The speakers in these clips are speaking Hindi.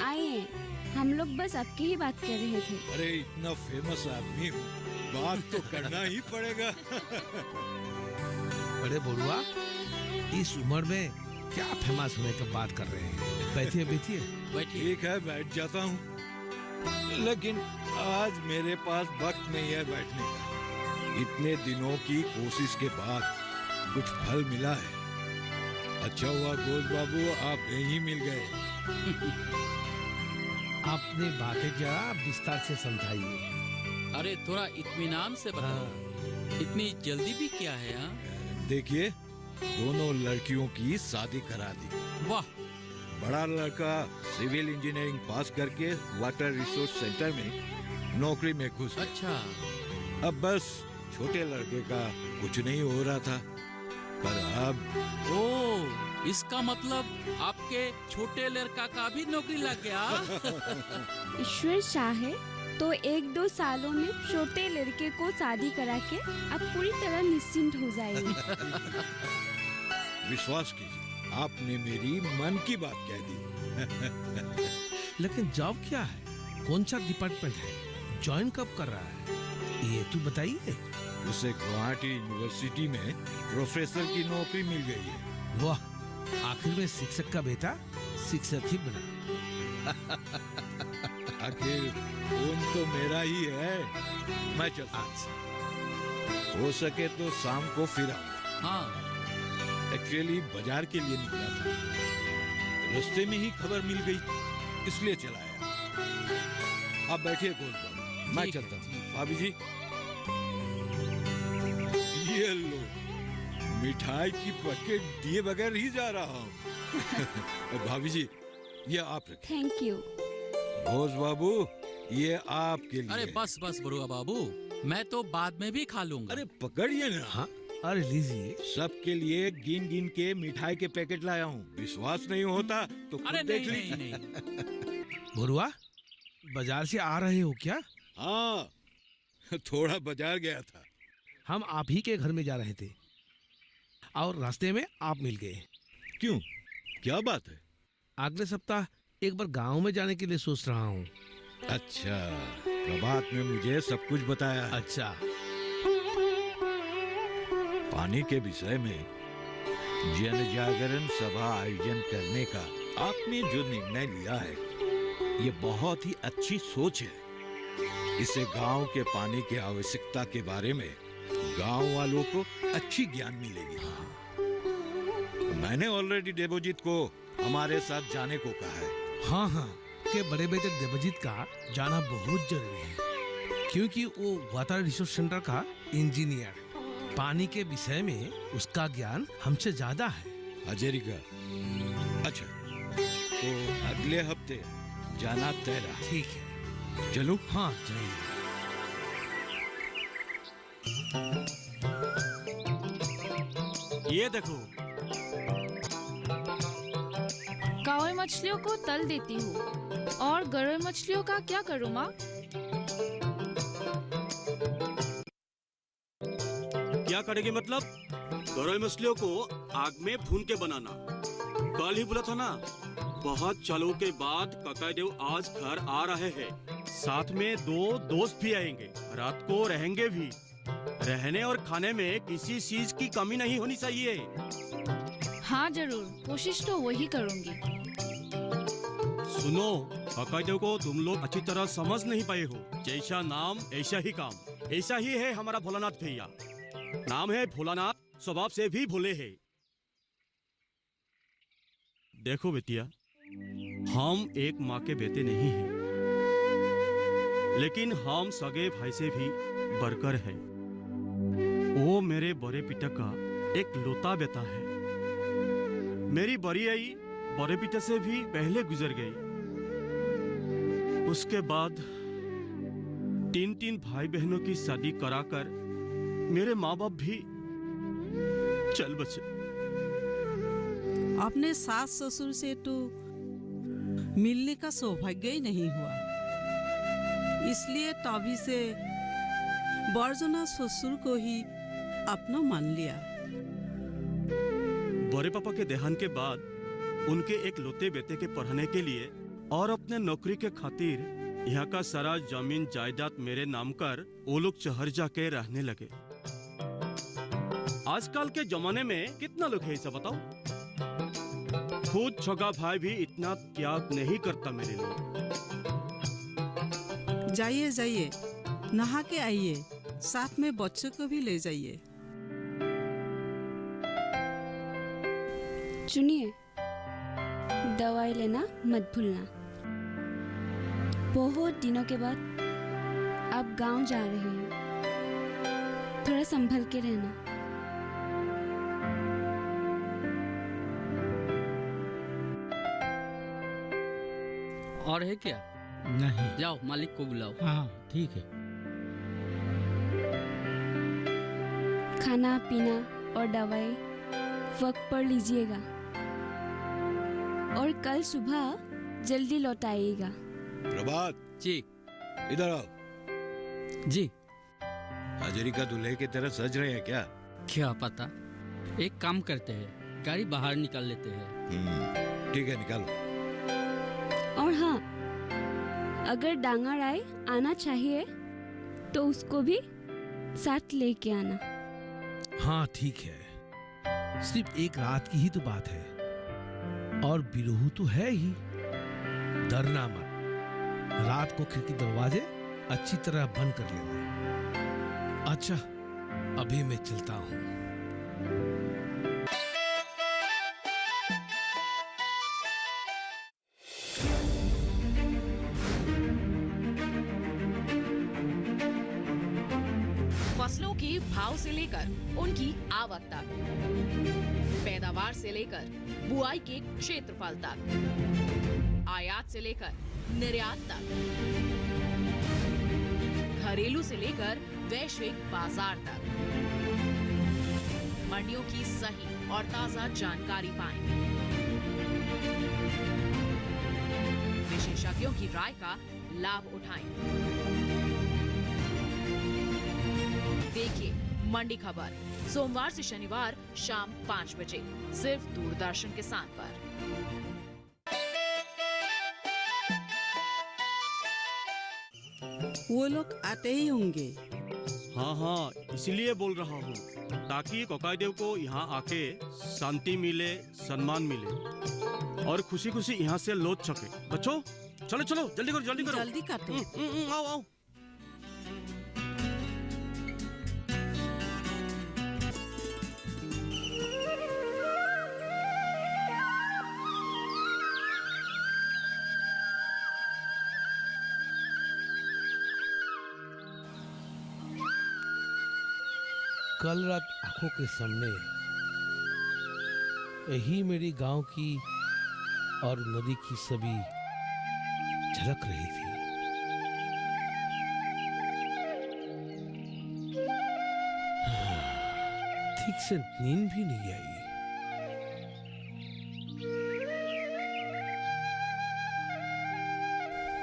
आइए, हम लोग बस आपकी ही बात कर रहे थे। अरे इतना फेमस आदमी हूँ, बात तो करना ही पड़ेगा। अरे बड़ुआ, इस उम्र में क्या फेमस होने की बात कर रहे हैं? बैठिए बैठिए। ठीक है, बैठ जाता हूँ, लेकिन आज मेरे पास वक्त नहीं है बैठने का। इतने दिनों की कोशिश के बाद कुछ फल मिला है। अच्छा हुआ घोष बाबू, आप यहीं मिल गए। आपने बातें जरा विस्तार से समझाइए। अरे थोड़ा इत्मीनान से बताओ, इतनी जल्दी भी क्या है? देखिए, दोनों लड़कियों की शादी करा दी। वाह! बड़ा लड़का सिविल इंजीनियरिंग पास करके वाटर रिसोर्स सेंटर में नौकरी में घुस गया। अच्छा। अब बस छोटे लड़के का कुछ नहीं हो रहा था, पर अब ओ, इसका मतलब आपके छोटे लड़का का भी नौकरी लग गया। ईश्वर चाहे तो 1-2 सालों में छोटे लड़के को शादी करा के आप पूरी तरह निश्चिंत हो जाएंगे। विश्वास कीजिए, आपने मेरी मन की बात कह दी। लेकिन जॉब क्या है? कौन सा डिपार्टमेंट है? ज्वाइन कब कर रहा है? ये तो बताइए। उसे गुवाहाटी यूनिवर्सिटी में प्रोफेसर की नौकरी मिल गई है। वाह, आखिर में शिक्षक का बेटा शिक्षक ही बना। आखिर खून तो मेरा ही है। मैं चलता हूं। हो सके तो शाम को फिर आऊंगा। हाँ। एक्चुअली बाजार के लिए निकला था, रास्ते में ही खबर मिल गई, इसलिए चला आया। आप बैठिए घोष बाबू, मैं चलता हूँ। भाभी जी, ये लो, मिठाई की पैकेट दिए बगैर ही जा रहा हूँ। भाभी जी, ये आप रखें। Thank you. घोष बाबू, ये आपके लिए। अरे बस बस बड़ुआ बाबू, मैं तो बाद में भी खा लूंगा। अरे पकड़िए ना। हाँ, अरे लीजिए। सबके लिए गिन गिन के मिठाई के पैकेट लाया हूँ। विश्वास नहीं होता तो खुद अरे देख नहीं लीजिए। नहीं। बरुआ, बाजार से आ रहे हो क्या? हाँ, थोड़ा बाजार गया था। हम आप ही के घर में जा रहे थे और रास्ते में आप मिल गए। क्यों, क्या बात है? अगले सप्ताह एक बार गांव में जाने के लिए सोच रहा हूँ। अच्छा, प्रभात में मुझे सब कुछ बताया। अच्छा। पानी के विषय में जन जागरण सभा आयोजन करने का आपने जो निर्णय लिया है, ये बहुत ही अच्छी सोच है। इससे गांव के पानी की आवश्यकता के बारे में गांव वालों को अच्छी ज्ञान मिलेगी। मैंने ऑलरेडी देवजीत को हमारे साथ जाने को कहा है। हाँ हाँ, के बड़े बेटे देवजीत का जाना बहुत जरूरी है, क्योंकि वो वाटर रिसोर्स सेंटर का इंजीनियर। पानी के विषय में उसका ज्ञान हमसे ज्यादा है। हजेरिका, अच्छा, तो अगले हफ्ते जाना तय रहा। ठीक है, चलो। हाँ जाइए। ये देखो, कावई मछलियों को तल देती हूँ। और गरई मछलियों का क्या करूँ माँ? क्या करेगी मतलब? गरई मछलियों को आग में भून के बनाना। कल ही बोला था ना, बहुत चलो के बाद ककाईदेव आज घर आ रहे हैं। साथ में 2 दोस्त भी आएंगे, रात को रहेंगे भी। रहने और खाने में किसी चीज की कमी नहीं होनी चाहिए। हाँ जरूर, कोशिश तो वही करूँगी। सुनो, ककाईदेव को तुम लोग अच्छी तरह समझ नहीं पाए हो। जैसा नाम ऐसा ही काम। ऐसा ही है हमारा भोलानाथ भैया। नाम है भोलानाथ, स्वभाव से भी भोले है। देखो बेटिया, हम एक माँ के बेटे नहीं हैं, लेकिन हम सगे भाई से भी बढ़कर हैं। वो मेरे बड़े पिता का एक लौता बेटा है। मेरी बड़ी आई बड़े पिता से भी पहले गुजर गई। उसके बाद 3 भाई बहनों की शादी कराकर मेरे माँ बाप भी चल बचे। अपने सास ससुर से तो मिलने का सौभाग्य ही नहीं हुआ, इसलिए तभी से बरजना ससुर को ही अपना मान लिया। बड़े पापा के देहांत के बाद उनके एक लौते बेटे के पढ़ने के लिए और अपने नौकरी के खातिर यहाँ का सारा जमीन जायदाद मेरे नाम कर वो लोग शहर जाके रहने लगे। आजकल के जमाने में कितना लोग है इसे बताओ। खुद छोटा भाई भी इतना त्याग नहीं करता मेरे लिए। जाइए जाइए, नहा के आइए, साथ में बच्चों को भी ले जाइए। सुनिए, दवाई लेना मत भूलना। बहुत दिनों के बाद आप गांव जा रहे हैं, थोड़ा संभल के रहना। और है क्या? नहीं। जाओ मालिक को बुलाओ। हाँ ठीक है। खाना पीना और दवाई वक्त पर लीजिएगा और कल सुबह जल्दी लौट आइएगा। प्रभात जी। इधर आओ। जी। हाजिरी का दूल्हे की तरह सज रहे हैं क्या? क्या पता, एक काम करते हैं, गाड़ी बाहर निकाल लेते हैं। ठीक है, निकालो। और हाँ, अगर डांगर आए आना चाहिए तो उसको भी साथ लेके आना। हाँ ठीक है, सिर्फ एक रात की ही तो बात है और बिरहू तो है ही। डरना मत, रात को खिड़की दरवाजे अच्छी तरह बंद कर लेना। अच्छा, अभी मैं चलता हूँ। फसलों के भाव से लेकर उनकी आवक तक, पैदावार से लेकर बुआई के क्षेत्रफल तक, आयात से लेकर निर्यात तक, घरेलू से लेकर वैश्विक बाजार तक, मंडियों की सही और ताजा जानकारी पाएं। विशेषज्ञों की राय का लाभ उठाएं। देखिए मंडी खबर सोमवार से शनिवार शाम 5 बजे सिर्फ दूरदर्शन किसान पर। वो लोग आते ही होंगे। हाँ हाँ, इसीलिए बोल रहा हूँ, ताकि कोकाईदेव को यहाँ आके शांति मिले, सम्मान मिले और खुशी खुशी यहाँ से लौट सके। बच्चों चलो चलो, जल्दी करो जल्दी करो। जल्दी काटो। आओ आओ। कल रात आंखों के सामने यही मेरी गांव की और नदी की छवि झलक रही थी। ठीक से नींद भी नहीं आई।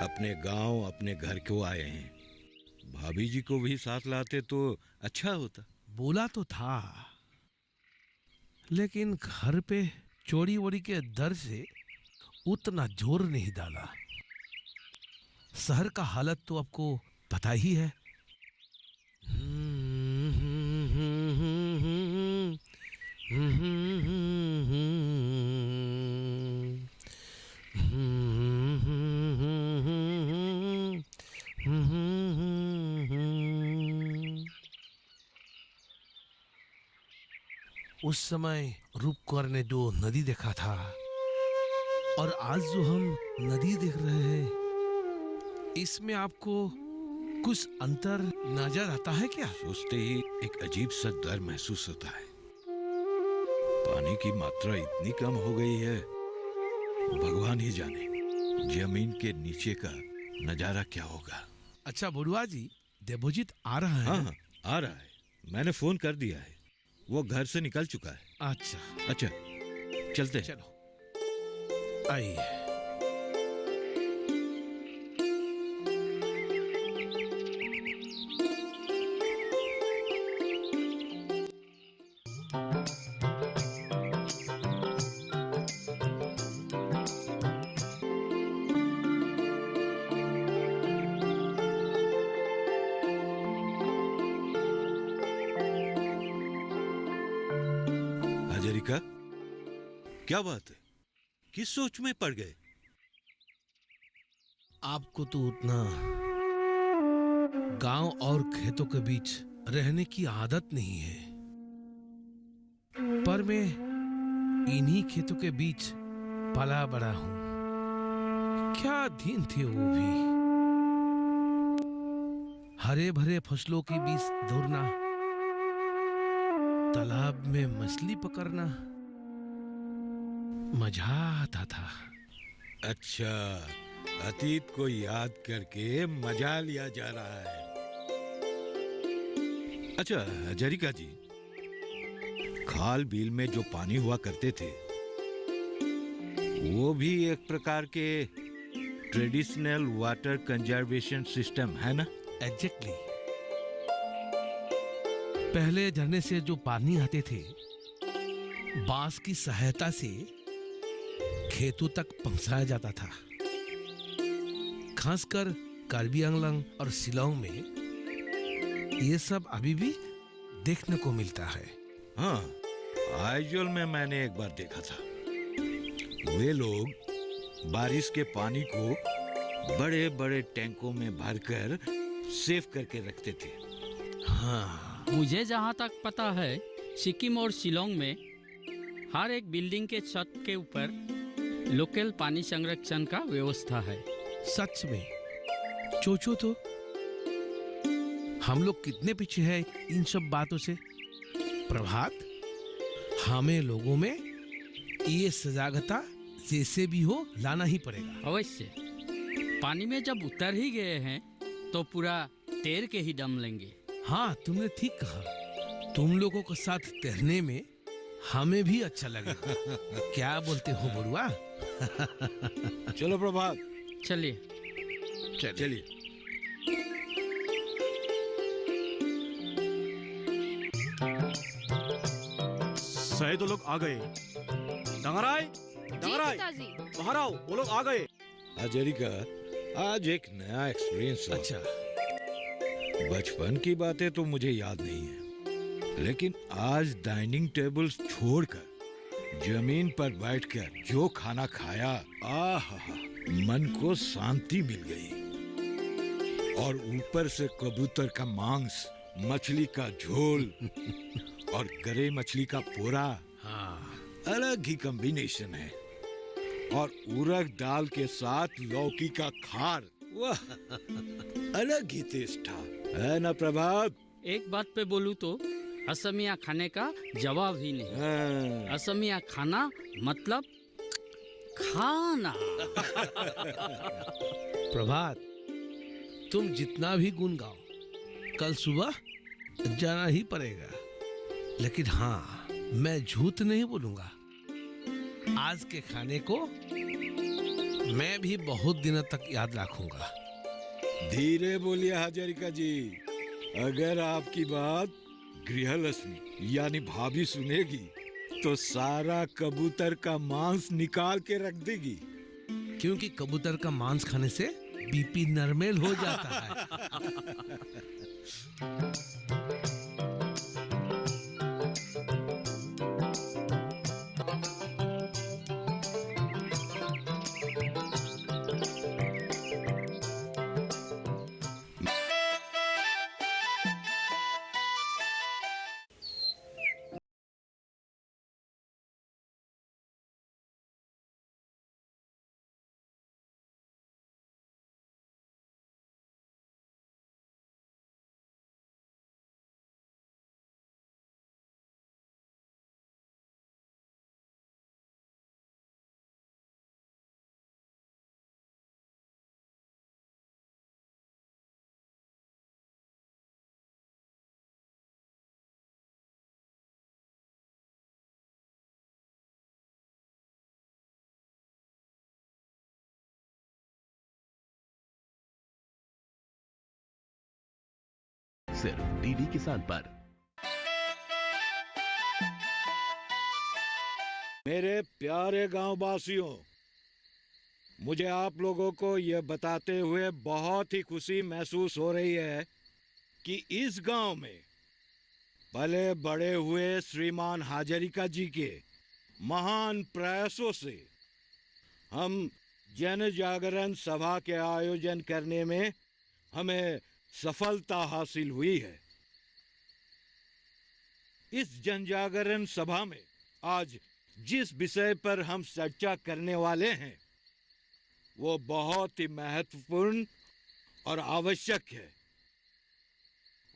अपने गांव अपने घर क्यों आए हैं? भाभी जी को भी साथ लाते तो अच्छा होता। बोला तो था, लेकिन घर पे चोरी वोरी के डर से उतना जोर नहीं डाला। शहर का हालत तो आपको पता ही है। उस समय रूपकुंवर ने जो नदी देखा था और आज जो हम नदी देख रहे हैं, इसमें आपको कुछ अंतर नजर आता है क्या? सोचते ही एक अजीब सा डर महसूस होता है। पानी की मात्रा इतनी कम हो गई है, भगवान ही जाने जमीन के नीचे का नजारा क्या होगा। अच्छा बुढ़वा जी, देवोजीत आ रहा है? हाँ, आ रहा है। मैंने फोन कर दिया है, वो घर से निकल चुका है। अच्छा, चलते हैं। चलो आइए। हजारिका, क्या बात है? किस सोच में पड़ गए? आपको तो उतना गांव और खेतों के बीच रहने की आदत नहीं है, पर मैं इन्हीं खेतों के बीच पला बड़ा हूं। क्या दिन थे वो भी, हरे भरे फसलों के बीच दौड़ना, तालाब में मछली पकड़ना, मजा आता था। अच्छा, अतीत को याद करके मजा लिया जा रहा है। अच्छा हजारिका जी, खाल बिल में जो पानी हुआ करते थे वो भी एक प्रकार के ट्रेडिशनल वाटर कंजर्वेशन सिस्टम है ना? एग्जैक्टली। पहले झरने से जो पानी आते थे, बांस की सहायता से खेतों तक पहुंचाया जाता था। खासकर कार्बी आंगलोंग और शिलांग में ये सब अभी भी देखने को मिलता है। हाँ, आइजोल में मैंने एक बार देखा था। वे लोग बारिश के पानी को बड़े बड़े टैंकों में भरकर सेव करके रखते थे। हाँ, मुझे जहाँ तक पता है, सिक्किम और शिलोंग में हर एक बिल्डिंग के छत के ऊपर लोकल पानी संरक्षण का व्यवस्था है। सच में सोचो तो हम लोग कितने पीछे हैं इन सब बातों से। प्रभात, हमें लोगों में ये सजागता जैसे भी हो लाना ही पड़ेगा। अवश्य। पानी में जब उतर ही गए हैं तो पूरा तैर के ही दम लेंगे। हाँ, तुमने ठीक कहा। तुम लोगों के साथ तैरने में हमें भी अच्छा लगेगा। क्या बोलते हो बड़ुआ? चलो प्रभात, चलिए। चलिए। सही तो लोग आ गए। डंगराय, डंगराय, पिताजी। बाहर आओ, वो लोग आ गए। हजारिका, आज एक नया एक्सपीरियंस हुआ। अच्छा, बचपन की बातें तो मुझे याद नहीं है, लेकिन आज डाइनिंग टेबल छोड़कर जमीन पर बैठकर जो खाना खाया, आहा, मन को शांति मिल गई। और ऊपर से कबूतर का मांस, मछली का झोल और गरे मछली का पोरा, हाँ, अलग ही कॉम्बिनेशन है। और उड़द दाल के साथ लौकी का खार, वाह, अलग ही टेस्ट था, है ना प्रभात? एक बात पे बोलूं तो असमिया खाने का जवाब ही नहीं। हाँ। असमिया खाना मतलब खाना। प्रभात, तुम जितना भी गुण गाओ, कल सुबह जाना ही पड़ेगा। लेकिन हाँ, मैं झूठ नहीं बोलूंगा। आज के खाने को मैं भी बहुत दिनों तक याद रखूंगा। धीरे बोलिए हजारिका जी, अगर आपकी बात गृहलक्ष्मी यानी भाभी सुनेगी तो सारा कबूतर का मांस निकाल के रख देगी। क्योंकि कबूतर का मांस खाने से बीपी नॉर्मल हो जाता है। सिर्फ डीडी किसान पर। मेरे प्यारे गांव वासियों, मुझे आप लोगों को यह बताते हुए बहुत ही खुशी महसूस हो रही है कि इस गांव में पले बड़े हुए श्रीमान हाजरिका जी के महान प्रयासों से हम जन जागरण सभा के आयोजन करने में हमें सफलता हासिल हुई है। इस जन जागरण सभा में आज जिस विषय पर हम चर्चा करने वाले हैं वो बहुत ही महत्वपूर्ण और आवश्यक है,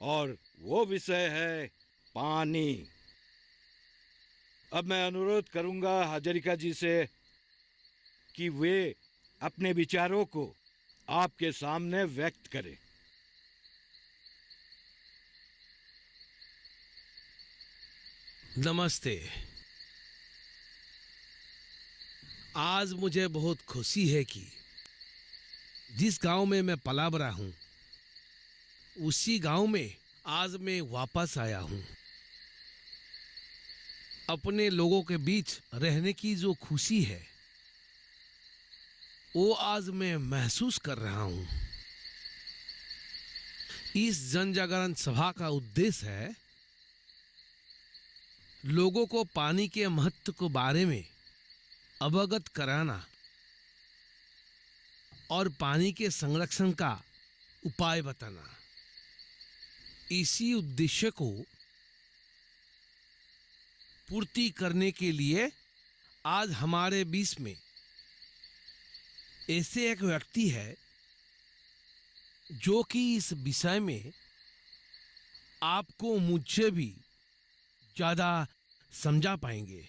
और वो विषय है पानी। अब मैं अनुरोध करूंगा हाजरिका जी से कि वे अपने विचारों को आपके सामने व्यक्त करें। नमस्ते। आज मुझे बहुत खुशी है कि जिस गांव में मैं पला बड़ा हूं उसी गांव में आज मैं वापस आया हूं। अपने लोगों के बीच रहने की जो खुशी है वो आज मैं महसूस कर रहा हूं। इस जन जागरण सभा का उद्देश्य है लोगों को पानी के महत्व के बारे में अवगत कराना और पानी के संरक्षण का उपाय बताना। इसी उद्देश्य को पूर्ति करने के लिए आज हमारे बीच में ऐसे एक व्यक्ति है जो कि इस विषय में आपको मुझसे भी ज्यादा समझा पाएंगे।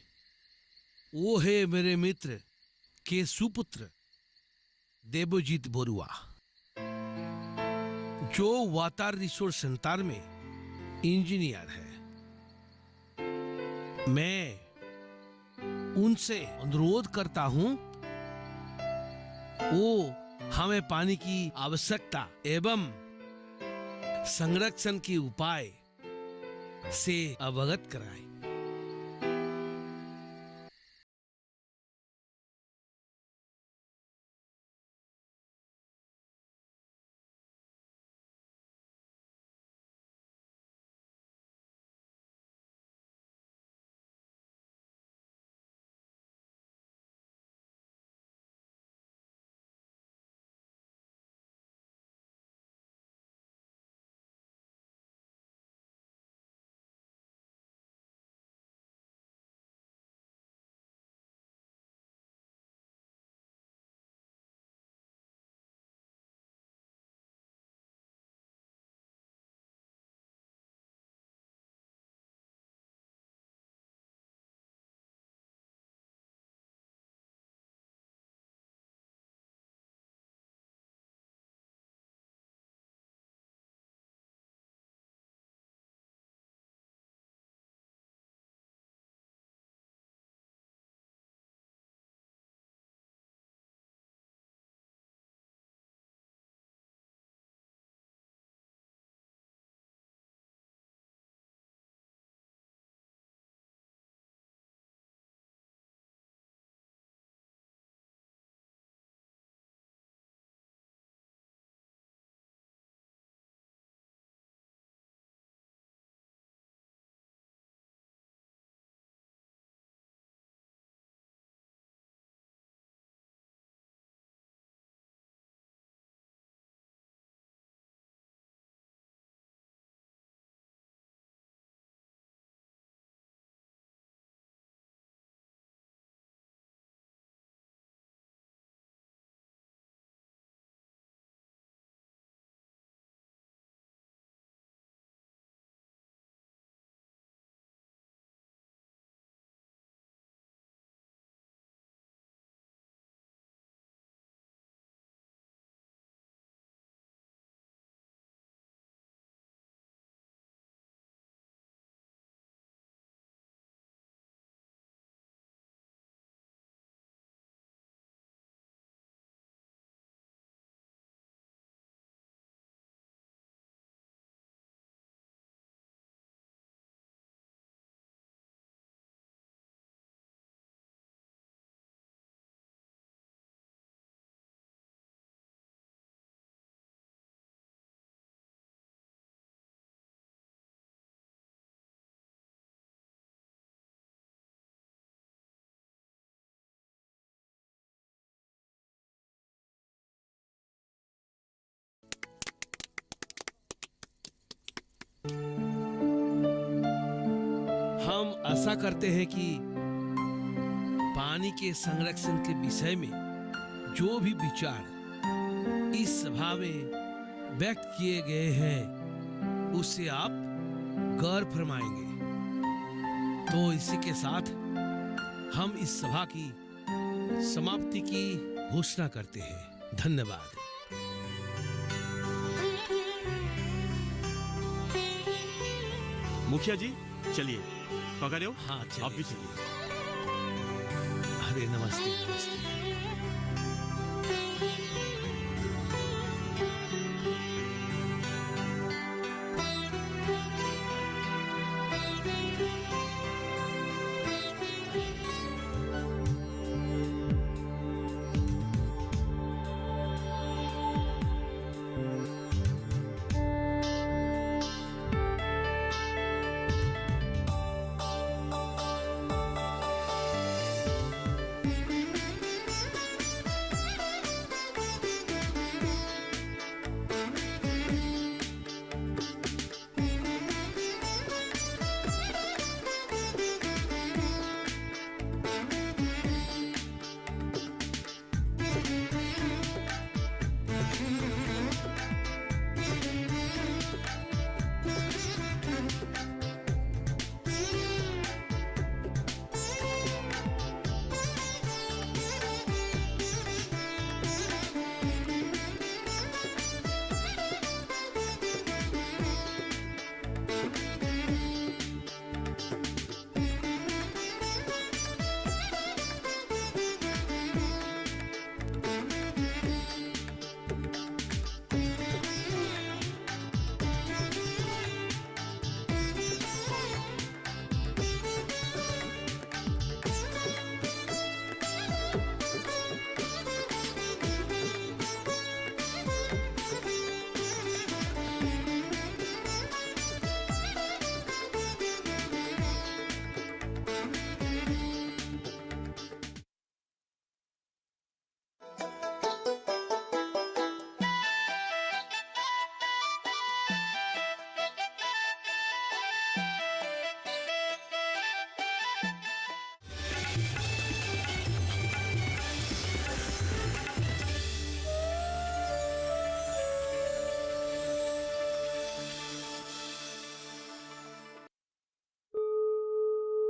वो है मेरे मित्र के सुपुत्र देवजीत बरुआ, जो वाटर रिसोर्स सेंटर में इंजीनियर है। मैं उनसे अनुरोध करता हूं वो हमें पानी की आवश्यकता एवं संरक्षण के उपाय से अवगत कराए। आशा करते हैं कि पानी के संरक्षण के विषय में जो भी विचार इस सभा में व्यक्त किए गए हैं उससे आप गौर फरमाएंगे। तो इसी के साथ हम इस सभा की समाप्ति की घोषणा करते हैं। धन्यवाद। मुखिया जी चलिए, काकादेव हाँ आप भी चलिए। अरे नमस्ते नमस्ते।